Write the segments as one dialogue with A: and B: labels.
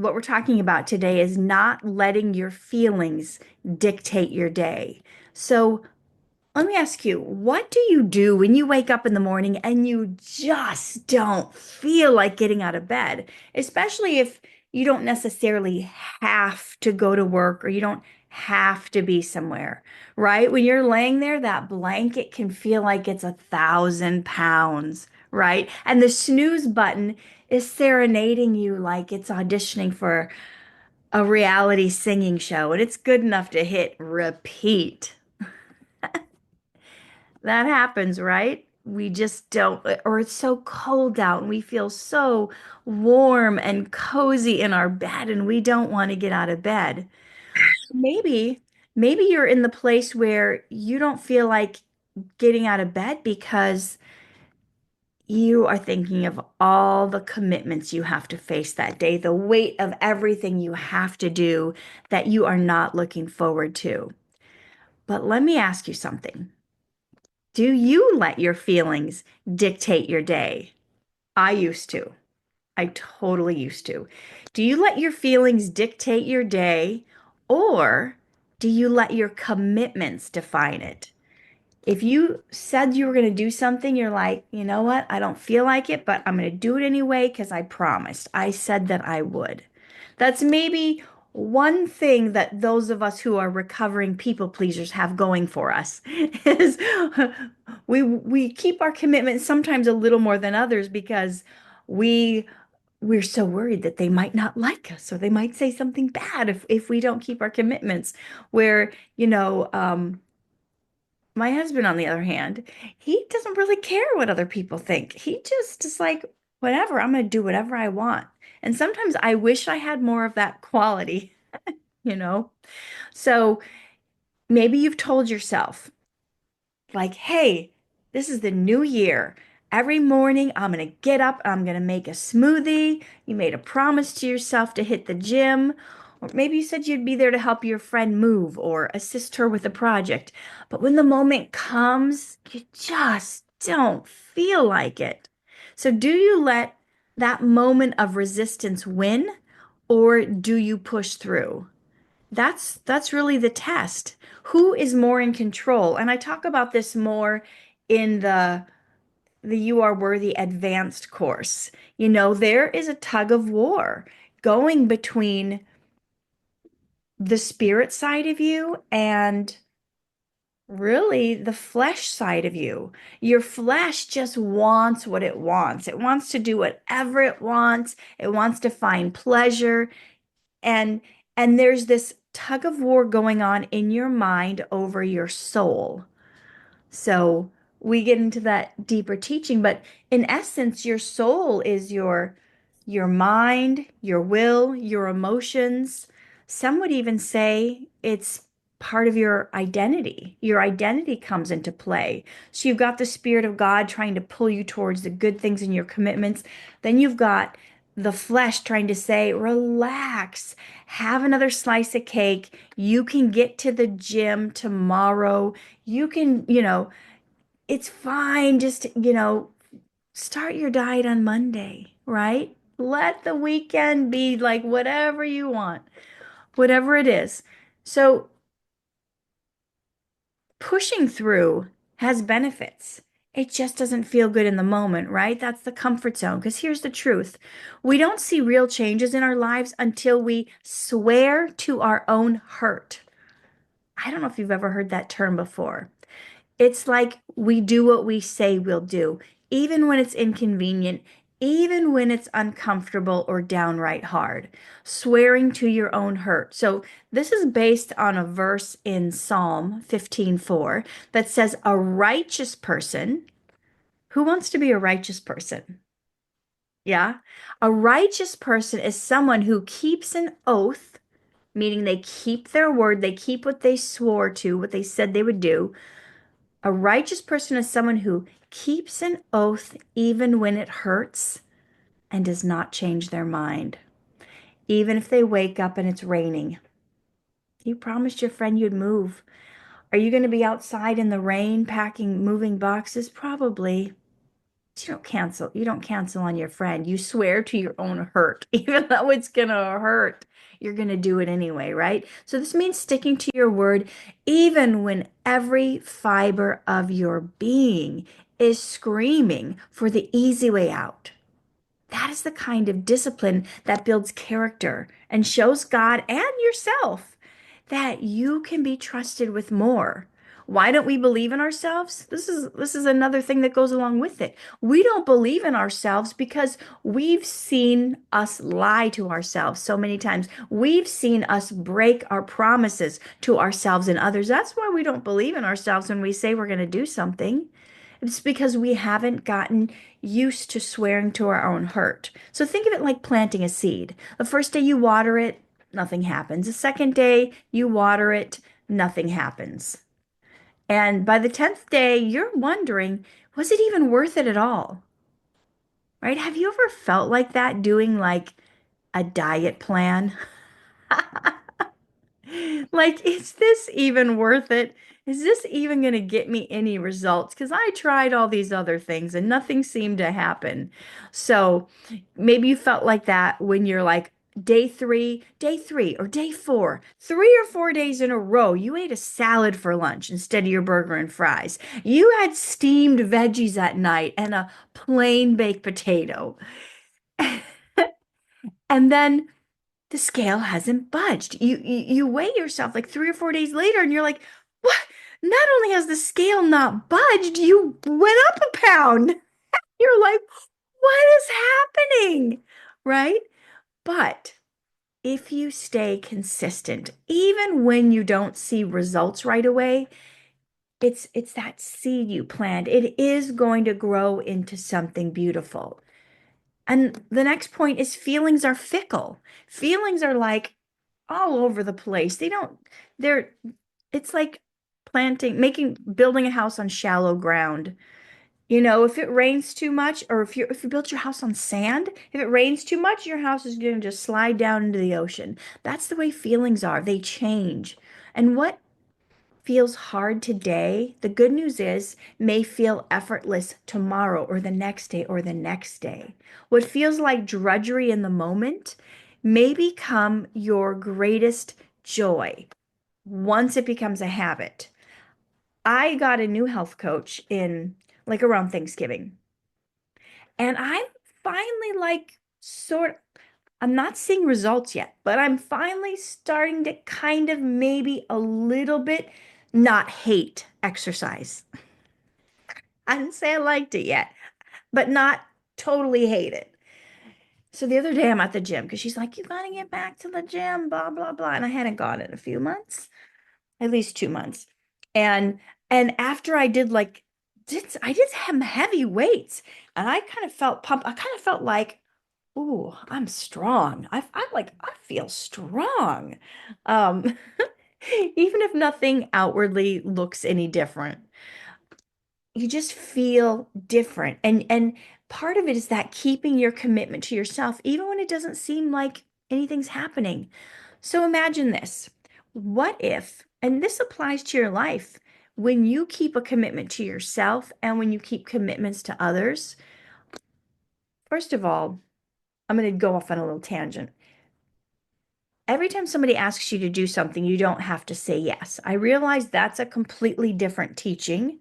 A: what we're talking about today is not letting your feelings dictate your day. So let me ask you, what do you do when you wake up in the morning and you just don't feel like getting out of bed? Especially if you don't necessarily have to go to work or you don't have to be somewhere, right? When you're laying there, that blanket can feel like it's 1,000 pounds, right? And the snooze button is serenading you like it's auditioning for a reality singing show and it's good enough to hit repeat. That happens, right? We just don't, or it's so cold out and we feel so warm and cozy in our bed and we don't want to get out of bed. Maybe, maybe you're in the place where you don't feel like getting out of bed because you are thinking of all the commitments you have to face that day, the weight of everything you have to do that you are not looking forward to. But let me ask you something. Do you let your feelings dictate your day? I used to. I totally used to. Do you let your feelings dictate your day, or do you let your commitments define it? If you said you were going to do something, you're like, you know what? I don't feel like it, but I'm going to do it anyway because I promised. I said that I would. That's maybe one thing that those of us who are recovering people pleasers have going for us is we keep our commitment sometimes a little more than others because we we're so worried that they might not like us or they might say something bad if we don't keep our commitments. Where, my husband, on the other hand, he doesn't really care what other people think. He just is like, whatever, I'm going to do whatever I want. And sometimes I wish I had more of that quality, you know? So maybe you've told yourself, like, hey, this is the new year. Every morning, I'm going to get up, I'm going to make a smoothie. You made a promise to yourself to hit the gym. Or maybe you said you'd be there to help your friend move or assist her with a project. But when the moment comes, you just don't feel like it. So, do you let that moment of resistance win, or do you push through? That's really the test. Who is more in control? And I talk about this more in the You Are Worthy advanced course. There is a tug of war going between the spirit side of you and really the flesh side of you. Your flesh just wants what it wants. It wants to do whatever it wants. It wants to find pleasure. And and there's this tug of war going on in your mind over your soul. So we get into that deeper teaching, but in essence, your soul is your mind, your will, your emotions. Some would even say it's part of your identity. Your identity comes into play. So you've got the Spirit of God trying to pull you towards the good things in your commitments. Then you've got the flesh trying to say, relax, have another slice of cake. You can get to the gym tomorrow. You can, it's fine. Just, start your diet on Monday, right? Let the weekend be like whatever you want, whatever it is. So pushing through has benefits. It just doesn't feel good in the moment, right? That's the comfort zone. Because here's the truth. We don't see real changes in our lives until we swear to our own hurt. I don't know if you've ever heard that term before. It's like we do what we say we'll do, even when it's inconvenient, even when it's uncomfortable or downright hard. Swearing to your own hurt. So this is based on a verse in Psalm 15:4 that says, "A righteous person," who wants to be a righteous person? Yeah. A righteous person is someone who keeps an oath, meaning they keep their word, they keep what they swore to, what they said they would do. A righteous person is someone who keeps an oath even when it hurts and does not change their mind. Even if they wake up and it's raining. You promised your friend you'd move. Are you going to be outside in the rain packing moving boxes? Probably. But you don't cancel on your friend. You swear to your own hurt, even though it's gonna hurt. You're gonna do it anyway, right? So this means sticking to your word, even when every fiber of your being is screaming for the easy way out. That is the kind of discipline that builds character and shows God and yourself that you can be trusted with more. Why don't we believe in ourselves? This is another thing that goes along with it. We don't believe in ourselves because we've seen us lie to ourselves so many times. We've seen us break our promises to ourselves and others. That's why we don't believe in ourselves when we say we're going to do something. It's because we haven't gotten used to swearing to our own hurt. So think of it like planting a seed. The first day you water it, nothing happens. The second day you water it, nothing happens. And by the 10th day, you're wondering, was it even worth it at all? Right? Have you ever felt like that doing like a diet plan? Like, is this even worth it? Is this even going to get me any results? Because I tried all these other things and nothing seemed to happen. So maybe you felt like that when you're like day three, or day four, 3 or 4 days in a row, you ate a salad for lunch instead of your burger and fries. You had steamed veggies at night and a plain baked potato. And then the scale hasn't budged. You weigh yourself like 3 or 4 days later, and you're like, what? Not only has the scale not budged, you went up a pound. You're like, what is happening? Right? But if you stay consistent, even when you don't see results right away, it's that seed you plant. It is going to grow into something beautiful. And the next point is feelings are fickle. Feelings are like all over the place. They're, it's like building a house on shallow ground. If it rains too much, or if you built your house on sand, if it rains too much, your house is going to just slide down into the ocean. That's the way feelings are. They change. And what feels hard today, the good news is, may feel effortless tomorrow or the next day or the next day. What feels like drudgery in the moment may become your greatest joy once it becomes a habit. I got a new health coach in like around Thanksgiving, and I'm finally like I'm not seeing results yet, but I'm finally starting to kind of maybe a little bit not hate exercise. I didn't say I liked it yet, but not totally hate it. So the other day I'm at the gym because she's like, you gotta get back to the gym, blah, blah, blah. And I hadn't gone in a few months, at least 2 months. And after I did some heavy weights, and I kind of felt pumped. I kind of felt like, ooh, I'm strong. I feel strong. Um, even if nothing outwardly looks any different, you just feel different. And part of it is that keeping your commitment to yourself, even when it doesn't seem like anything's happening. So imagine this. What if, and this applies to your life, when you keep a commitment to yourself and when you keep commitments to others, first of all, I'm going to go off on a little tangent. Every time somebody asks you to do something, you don't have to say yes. I realize that's a completely different teaching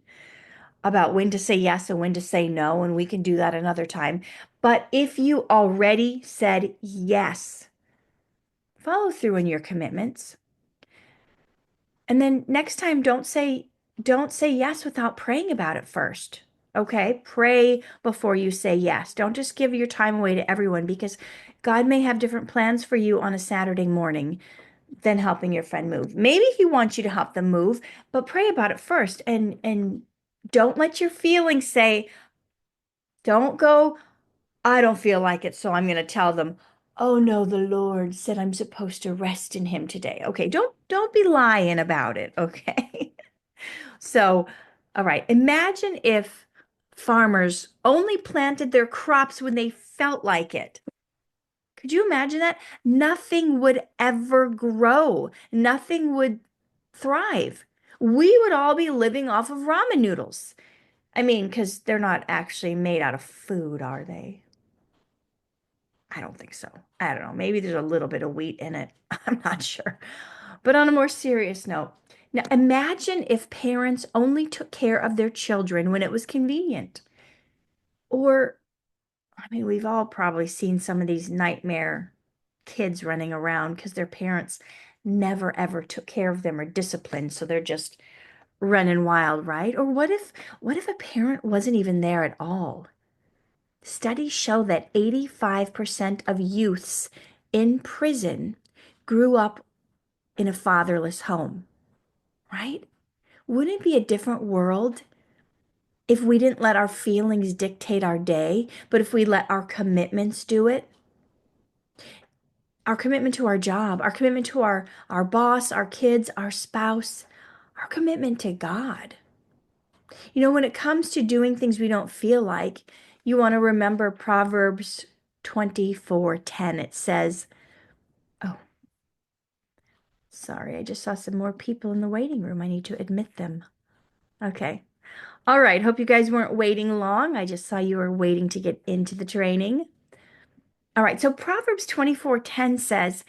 A: about when to say yes and when to say no, and we can do that another time. But if you already said yes, follow through in your commitments. And then next time, don't say yes without praying about it first. Okay? Pray before you say yes. Don't just give your time away to everyone, because God may have different plans for you on a Saturday morning than helping your friend move. Maybe he wants you to help them move, but pray about it first, and don't let your feelings say, don't go, I don't feel like it, so I'm going to tell them, "Oh no, the Lord said I'm supposed to rest in him today." Okay, don't be lying about it, okay? So, all right, imagine if farmers only planted their crops when they felt like it. Could you imagine that? Nothing would ever grow. Nothing would thrive. We would all be living off of ramen noodles. I mean, because they're not actually made out of food, are they? I don't think so. I don't know. Maybe there's a little bit of wheat in it. I'm not sure. But on a more serious note, now imagine if parents only took care of their children when it was convenient. Or, I mean, we've all probably seen some of these nightmare kids running around because their parents never ever took care of them or disciplined, so they're just running wild, right? Or what if a parent wasn't even there at all? Studies show that 85% of youths in prison grew up in a fatherless home, right? Wouldn't it be a different world if we didn't let our feelings dictate our day, but if we let our commitments do it? Our commitment to our job, our commitment to our boss, our kids, our spouse, our commitment to God. When it comes to doing things we don't feel like, you want to remember Proverbs 24:10. It says, oh, sorry, I just saw some more people in the waiting room. I need to admit them. Okay. All right. Hope you guys weren't waiting long. I just saw you were waiting to get into the training. All right. So Proverbs 24:10 says,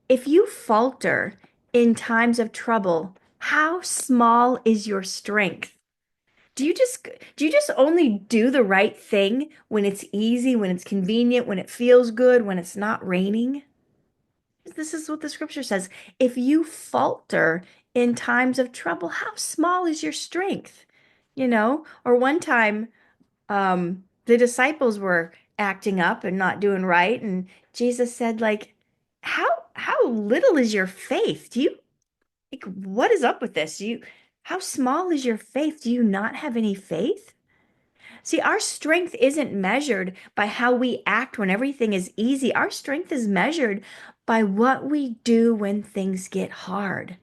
A: if you falter in times of trouble, how small is your strength? Do you just only do the right thing when it's easy, when it's convenient, when it feels good, when it's not raining? This is what the scripture says. If you falter in times of trouble, how small is your strength? Or one time, the disciples were acting up and not doing right, and Jesus said, like, how little is your faith? Like, what is up with this? How small is your faith? Do you not have any faith? See, our strength isn't measured by how we act when everything is easy. Our strength is measured by what we do when things get hard.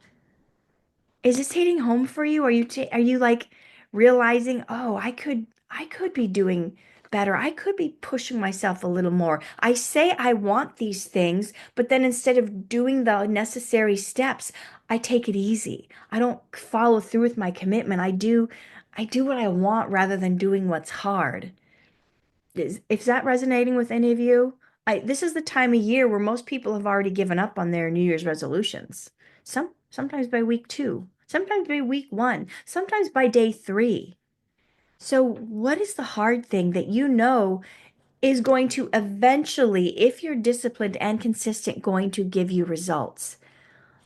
A: Is this hitting home for you? Are you like realizing, "Oh, I could be doing better. I could be pushing myself a little more. I say I want these things, but then instead of doing the necessary steps, I take it easy. I don't follow through with my commitment. I do what I want rather than doing what's hard." Is that resonating with any of you? This is the time of year where most people have already given up on their New Year's resolutions. Sometimes by week two, sometimes by week one, sometimes by day three. So, what is the hard thing that you know is going to eventually, if you're disciplined and consistent, going to give you results?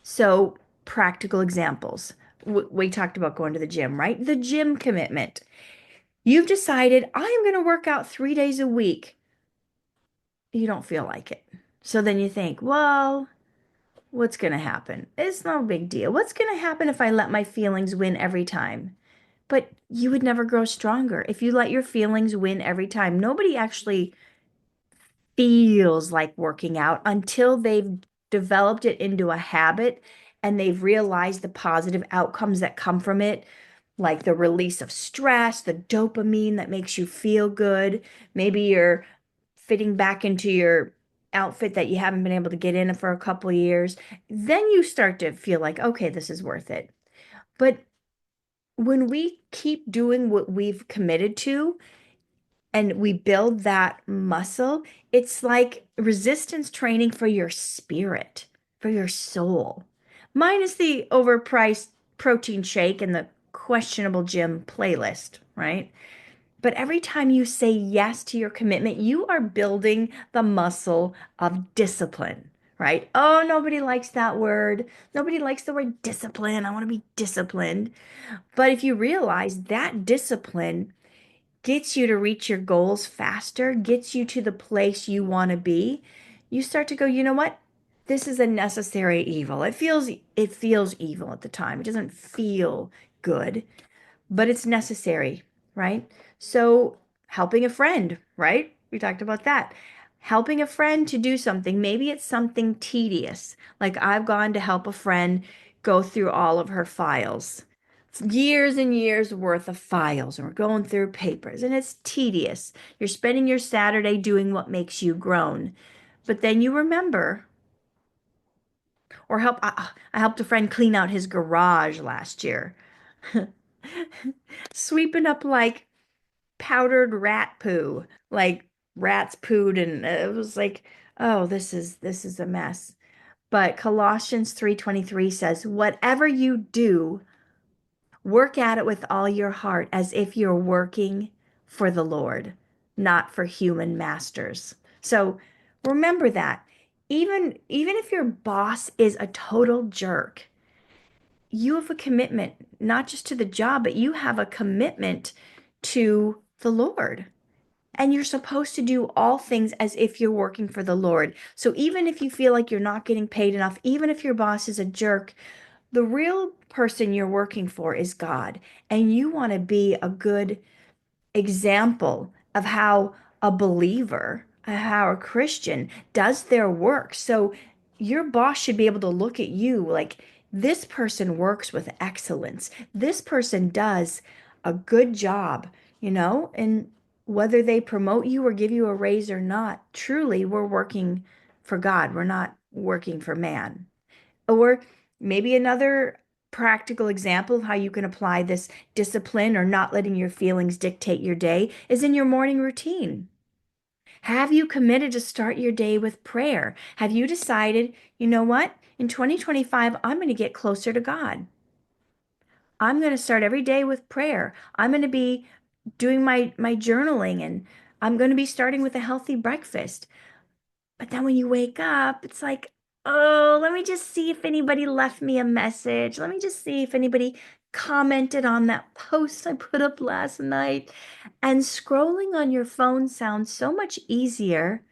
A: So, practical examples. We talked about going to the gym, right? The gym commitment. You've decided, I am going to work out 3 days a week. You don't feel like it. So then you think, well, what's going to happen? It's no big deal. What's going to happen if I let my feelings win every time? But you would never grow stronger if you let your feelings win every time. Nobody actually feels like working out until they've developed it into a habit and they've realized the positive outcomes that come from it, like the release of stress, the dopamine that makes you feel good. Maybe you're fitting back into your outfit that you haven't been able to get in for a couple of years. Then you start to feel like, okay, this is worth it. But when we keep doing what we've committed to, and we build that muscle, it's like resistance training for your spirit, for your soul. Minus the overpriced protein shake and the questionable gym playlist, right? But every time you say yes to your commitment, you are building the muscle of discipline, right? Oh, nobody likes that word. Nobody likes the word discipline. I want to be disciplined. But if you realize that discipline gets you to reach your goals faster, gets you to the place you want to be, you start to go, you know what? This is a necessary evil. It feels evil at the time. It doesn't feel good, but it's necessary, right? So, helping a friend, right? We talked about that. Helping a friend to do something. Maybe it's something tedious. Like I've gone to help a friend go through all of her files, years and years worth of files, and we're going through papers, and it's tedious. You're spending your Saturday doing what makes you groan. But then you remember, or I helped a friend clean out his garage last year. Sweeping up like powdered rat poo, like rats pooed, and it was like, oh, this is a mess. But Colossians 3:23 says, "Whatever you do, work at it with all your heart as if you're working for the Lord, not for human masters." So remember that. Even if your boss is a total jerk, you have a commitment, not just to the job, but you have a commitment to the Lord. And you're supposed to do all things as if you're working for the Lord. So even if you feel like you're not getting paid enough, even if your boss is a jerk, the real person you're working for is God. And you want to be a good example of how a believer, how a Christian does their work. So your boss should be able to look at you like, this person works with excellence. This person does a good job, and whether they promote you or give you a raise or not, truly, we're working for God. We're not working for man. Or maybe another practical example of how you can apply this discipline or not letting your feelings dictate your day is in your morning routine. Have you committed to start your day with prayer? Have you decided, you know what? In 2025, I'm going to get closer to God. I'm going to start every day with prayer. I'm going to be doing my journaling, and I'm going to be starting with a healthy breakfast. But then when you wake up, it's like, oh, let me just see if anybody left me a message. Let me just see if anybody commented on that post I put up last night. And scrolling on your phone sounds so much easier,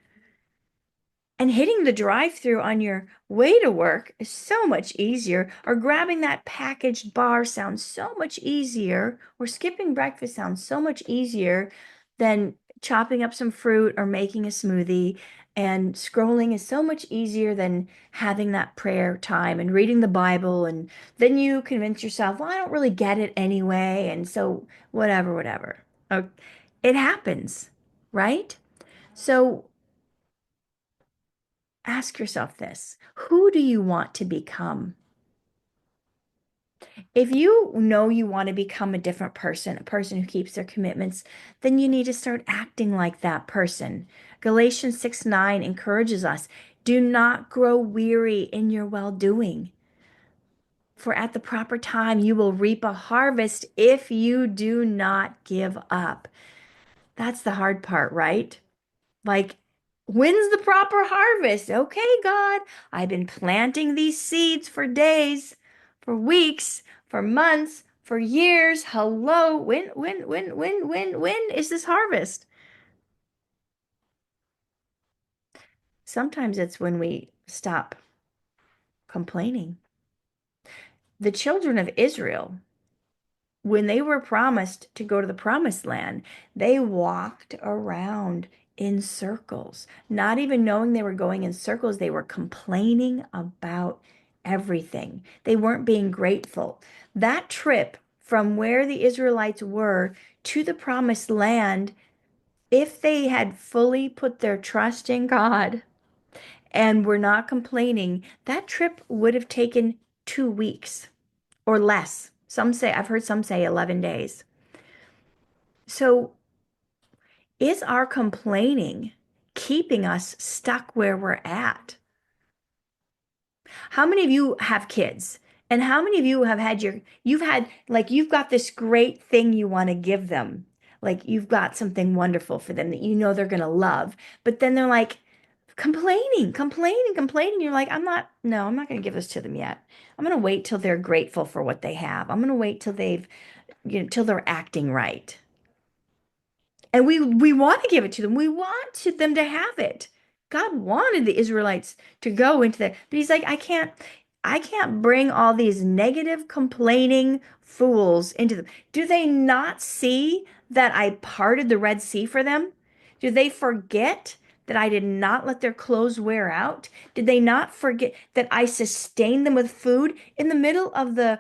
A: and hitting the drive-through on your way to work is so much easier, or grabbing that packaged bar sounds so much easier, or skipping breakfast sounds so much easier than chopping up some fruit or making a smoothie. And scrolling is so much easier than having that prayer time and reading the Bible. And then you convince yourself, well, I don't really get it anyway. And so, whatever, whatever. Uh, It happens, right? So, ask yourself this: who do you want to become? If you know you want to become a different person, a person who keeps their commitments, then you need to start acting like that person. Galatians 6:9 encourages us, do not grow weary in your well doing, for at the proper time you will reap a harvest if you do not give up. That's the hard part, right? Like, when's the proper harvest? Okay, God, I've been planting these seeds for days, for weeks, for months, for years. Hello, when is this harvest? Sometimes it's when we stop complaining. The children of Israel, when they were promised to go to the promised land, they walked around in circles, not even knowing they were going in circles. They were complaining about everything. They weren't being grateful. That trip from where the Israelites were to the promised land, if they had fully put their trust in God and were not complaining, that trip would have taken 2 weeks or less. I've heard some say 11 days. So, is our complaining keeping us stuck where we're at? How many of you have kids? And how many of you have you've got this great thing you want to give them? Like, you've got something wonderful for them that you know they're going to love. But then they're like complaining, complaining, complaining. You're like, no, I'm not going to give this to them yet. I'm going to wait till they're grateful for what they have. I'm going to wait till till they're acting right. And we want to give it to them. We want them to have it. God wanted the Israelites to go into that, but he's like, I can't bring all these negative, complaining fools into them. Do they not see that I parted the Red Sea for them? Do they forget that I did not let their clothes wear out? Did they not forget that I sustained them with food in the middle of the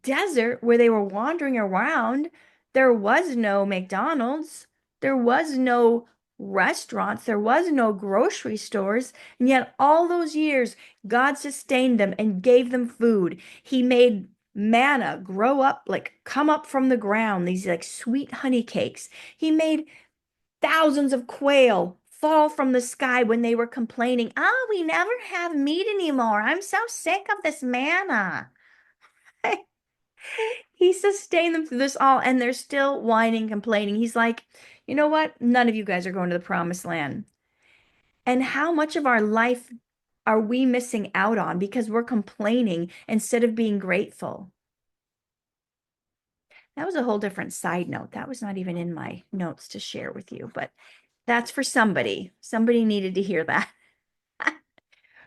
A: desert where they were wandering around? There was no McDonald's. There was no restaurants. There was no grocery stores. And yet, all those years, God sustained them and gave them food. He made manna grow up, like come up from the ground, these like sweet honey cakes. He made thousands of quail fall from the sky when they were complaining, oh, we never have meat anymore. I'm so sick of this manna. He sustained them through this all, and they're still whining, complaining. He's like, you know what? None of you guys are going to the promised land. And how much of our life are we missing out on because we're complaining instead of being grateful? That was a whole different side note. That was not even in my notes to share with you, but that's for somebody. Somebody needed to hear that.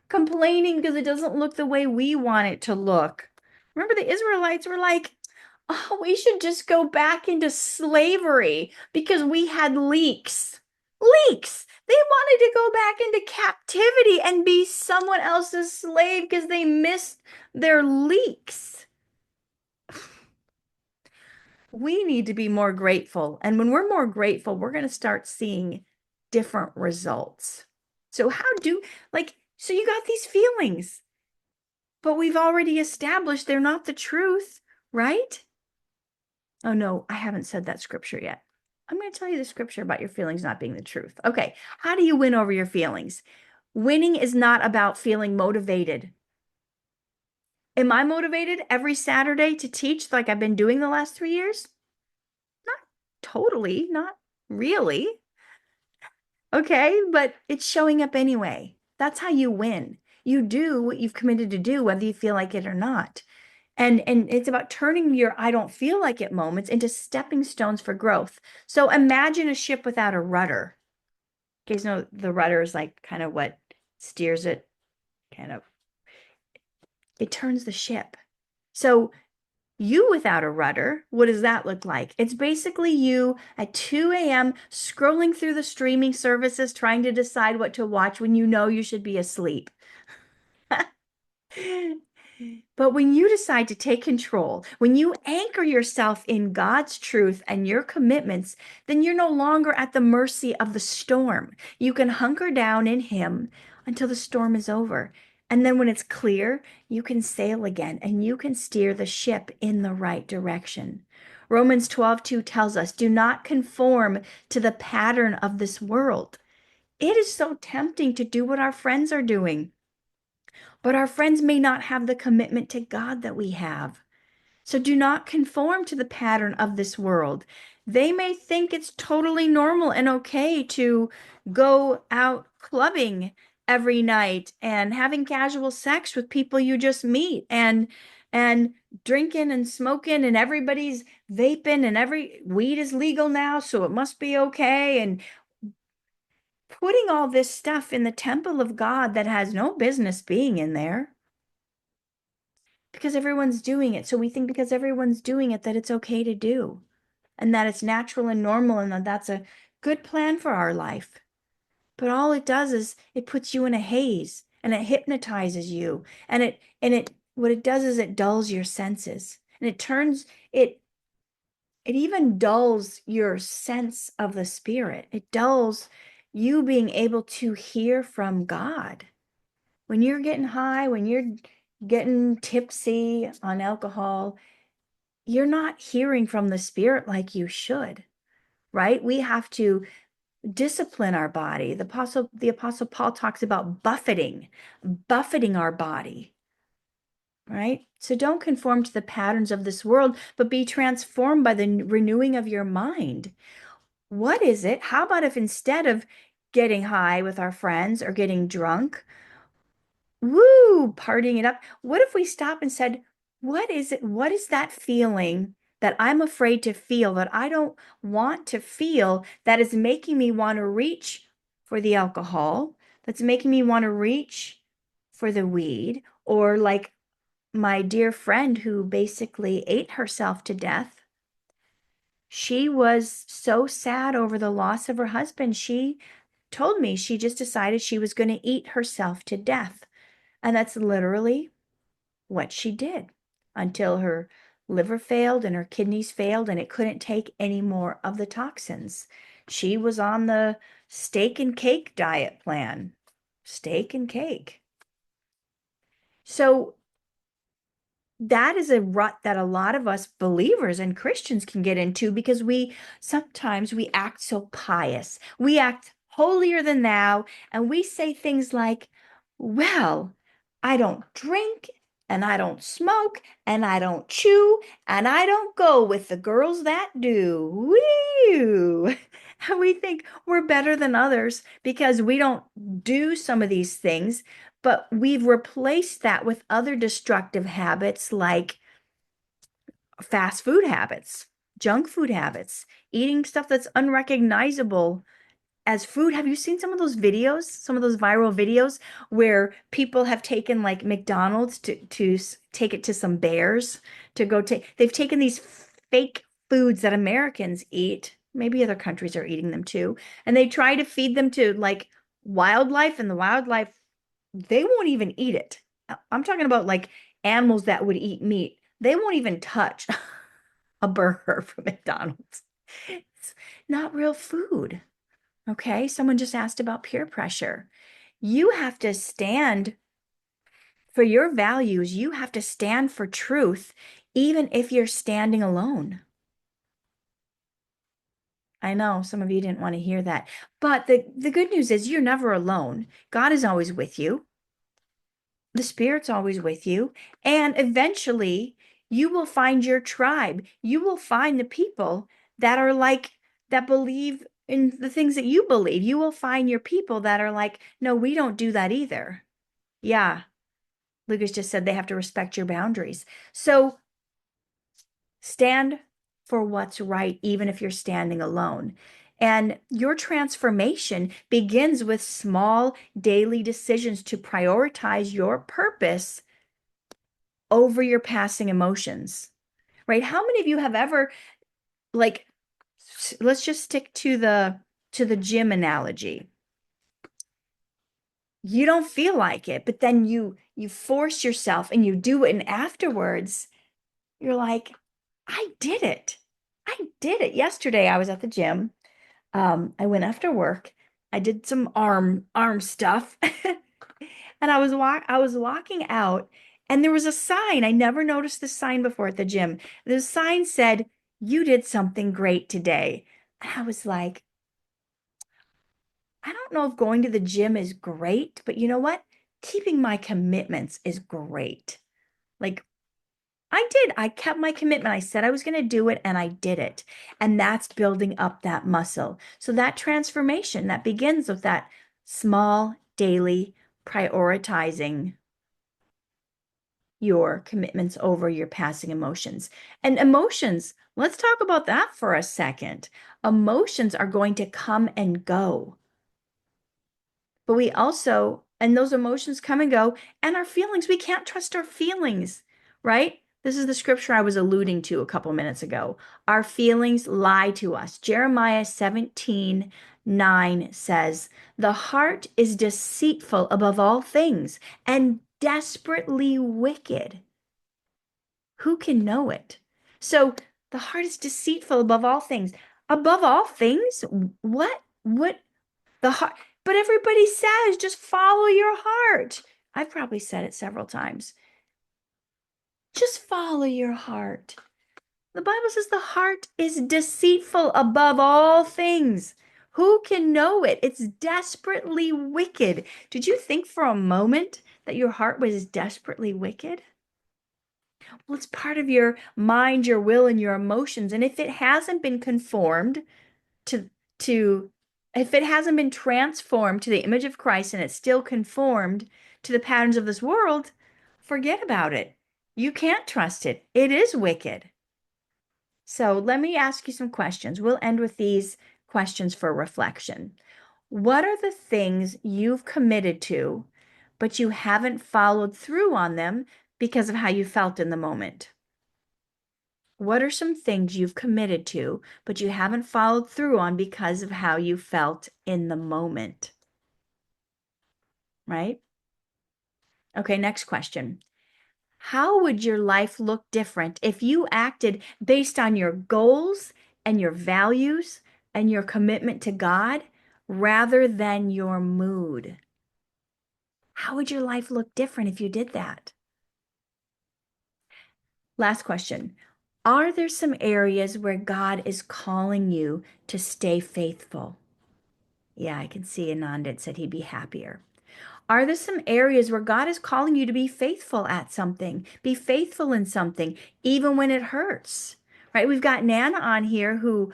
A: Complaining because it doesn't look the way we want it to look. Remember, the Israelites were like, oh, we should just go back into slavery because we had leaks. Leaks. They wanted to go back into captivity and be someone else's slave because they missed their leaks. We need to be more grateful. And when we're more grateful, we're going to start seeing different results. So, so you got these feelings, but we've already established they're not the truth, right? Oh, no, I haven't said that scripture yet. I'm going to tell you the scripture about your feelings not being the truth. Okay, how do you win over your feelings? Winning is not about feeling motivated. Am I motivated every Saturday to teach like I've been doing the last 3 years? Not totally, not really. Okay, but it's showing up anyway. That's how you win. You do what you've committed to do, whether you feel like it or not. And it's about turning your I don't feel like it moments into stepping stones for growth. So imagine a ship without a rudder. You guys know the rudder is like kind of what steers it, kind of, it turns the ship. So you without a rudder, what does that look like? It's basically you at 2 a.m. scrolling through the streaming services trying to decide what to watch when you know you should be asleep. But when you decide to take control, when you anchor yourself in God's truth and your commitments, then you're no longer at the mercy of the storm. You can hunker down in Him until the storm is over. And then when it's clear, you can sail again and you can steer the ship in the right direction. Romans 12:2 tells us, do not conform to the pattern of this world. It is so tempting to do what our friends are doing. But our friends may not have the commitment to God that we have. So do not conform to the pattern of this world. They may think it's totally normal and okay to go out clubbing every night and having casual sex with people you just meet and drinking and smoking and everybody's vaping and every weed is legal now, so it must be okay. And putting all this stuff in the temple of God that has no business being in there because everyone's doing it. So we think because everyone's doing it that it's okay to do and that it's natural and normal and that that's a good plan for our life. But all it does is it puts you in a haze and it hypnotizes you and it what it does is it dulls your senses and it even dulls your sense of the spirit. It dulls you being able to hear from God. When you're getting high, when you're getting tipsy on alcohol, you're not hearing from the spirit like you should, right? We have to discipline our body. The apostle Paul talks about buffeting our body, right? So don't conform to the patterns of this world, but be transformed by the renewing of your mind. What is it? How about if instead of getting high with our friends or getting drunk, woo, partying it up, what if we stop and said, what is it? What is that feeling that I'm afraid to feel, that I don't want to feel, that is making me want to reach for the alcohol, that's making me want to reach for the weed, or like my dear friend who basically ate herself to death. She was so sad over the loss of her husband. She told me she just decided she was going to eat herself to death. And that's literally what she did until her liver failed and her kidneys failed and it couldn't take any more of the toxins. She was on the steak and cake diet plan. Steak and cake. So that is a rut that a lot of us believers and Christians can get into because we sometimes we act so pious. We act holier than thou, and we say things like, well, I don't drink and I don't smoke and I don't chew and I don't go with the girls that do. Woo! And we think we're better than others because we don't do some of these things, but we've replaced that with other destructive habits like fast food habits, junk food habits, eating stuff that's unrecognizable as food. Have you seen some of those videos, some of those viral videos where people have taken like McDonald's to take it to some bears to go take, they've taken these fake foods that Americans eat, maybe other countries are eating them too, and they try to feed them to like wildlife, and the wildlife, they won't even eat it. I'm talking about like animals that would eat meat. They won't even touch a burger from McDonald's. It's not real food. Okay, someone just asked about peer pressure. You have to stand for your values. You have to stand for truth, even if you're standing alone. I know some of you didn't want to hear that, but the good news is you're never alone. God is always with you. The Spirit's always with you. And eventually, you will find your tribe. You will find the people that are like, that believe in the things that you believe. You will find your people that are like, no, we don't do that either. Yeah, Lucas just said they have to respect your boundaries. So stand for what's right, even if you're standing alone. And your transformation begins with small daily decisions to prioritize your purpose over your passing emotions, right? How many of you have ever like let's just stick to the gym analogy. You don't feel like it, but then you force yourself and you do it, and afterwards you're like, I did it. I did it. Yesterday I was at the gym. I went after work. I did some arm stuff. And I was walking out and there was a sign. I never noticed this sign before at the gym. The sign said, "You did something great today." And I was like, I don't know if going to the gym is great, but you know what? Keeping my commitments is great. Like I did. I kept my commitment. I said I was going to do it and I did it. And that's building up that muscle. So that transformation that begins with that small daily prioritizing your commitments over your passing emotions. And emotions, let's talk about that for a second. Emotions are going to come and go. But we also, and those emotions come and go, and our feelings, we can't trust our feelings, right? This is the scripture I was alluding to a couple minutes ago. Our feelings lie to us. Jeremiah 17:9 says, "The heart is deceitful above all things and desperately wicked. Who can know it?" So the heart is deceitful above all things. Above all things? What the heart, but everybody says just follow your heart. I've probably said it several times. Just follow your heart. The Bible says the heart is deceitful above all things. Who can know it? It's desperately wicked. Did you think for a moment that your heart was desperately wicked? Well, it's part of your mind, your will, and your emotions. And if it hasn't been conformed to to if it hasn't been transformed to the image of Christ and it's still conformed to the patterns of this world, forget about it. You can't trust it. It is wicked. So let me ask you some questions. We'll end with these questions for reflection. What are the things you've committed to, but you haven't followed through on them because of how you felt in the moment? What are some things you've committed to, but you haven't followed through on because of how you felt in the moment? Right? Okay, next question. How would your life look different if you acted based on your goals and your values and your commitment to God rather than your mood? How would your life look different if you did that? Last question. Are there some areas where God is calling you to stay faithful? Yeah, I can see Anandit said he'd be happier. Are there some areas where God is calling you to be faithful at something? Be faithful in something, even when it hurts, right? We've got Nana on here who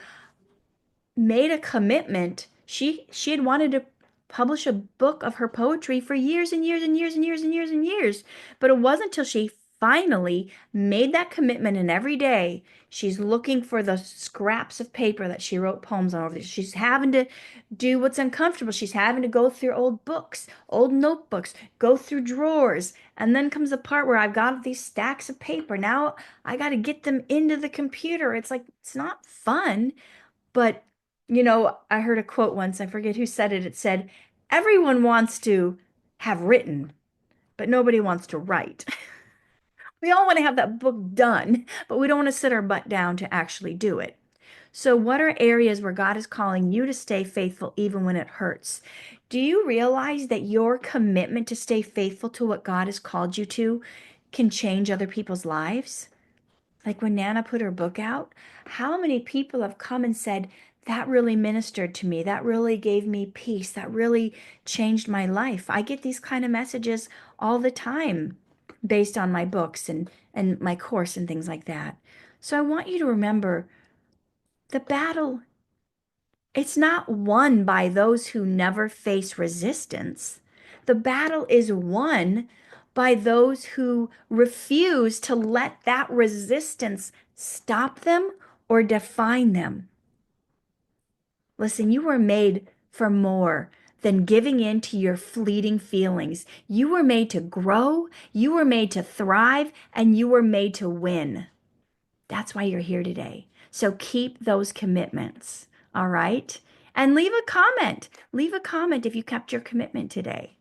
A: made a commitment. She had wanted to publish a book of her poetry for years and years and years and years and years and years. But it wasn't until she finally made that commitment, and every day she's looking for the scraps of paper that she wrote poems on over there. She's having to do what's uncomfortable. She's having to go through old books, old notebooks, go through drawers. And then comes the part where I've got these stacks of paper. Now I got to get them into the computer. It's like, it's not fun. But, I heard a quote once, I forget who said it. It said, everyone wants to have written, but nobody wants to write. We all want to have that book done, but we don't want to sit our butt down to actually do it. So, what are areas where God is calling you to stay faithful even when it hurts? Do you realize that your commitment to stay faithful to what God has called you to can change other people's lives? Like when Nana put her book out, how many people have come and said, that really ministered to me. That really gave me peace. That really changed my life. I get these kind of messages all the time based on my books and my course and things like that. So I want you to remember the battle, it's not won by those who never face resistance. The battle is won by those who refuse to let that resistance stop them or define them. Listen, you were made for more than giving in to your fleeting feelings. You were made to grow, you were made to thrive, and you were made to win. That's why you're here today. So keep those commitments, all right? And leave a comment. Leave a comment if you kept your commitment today.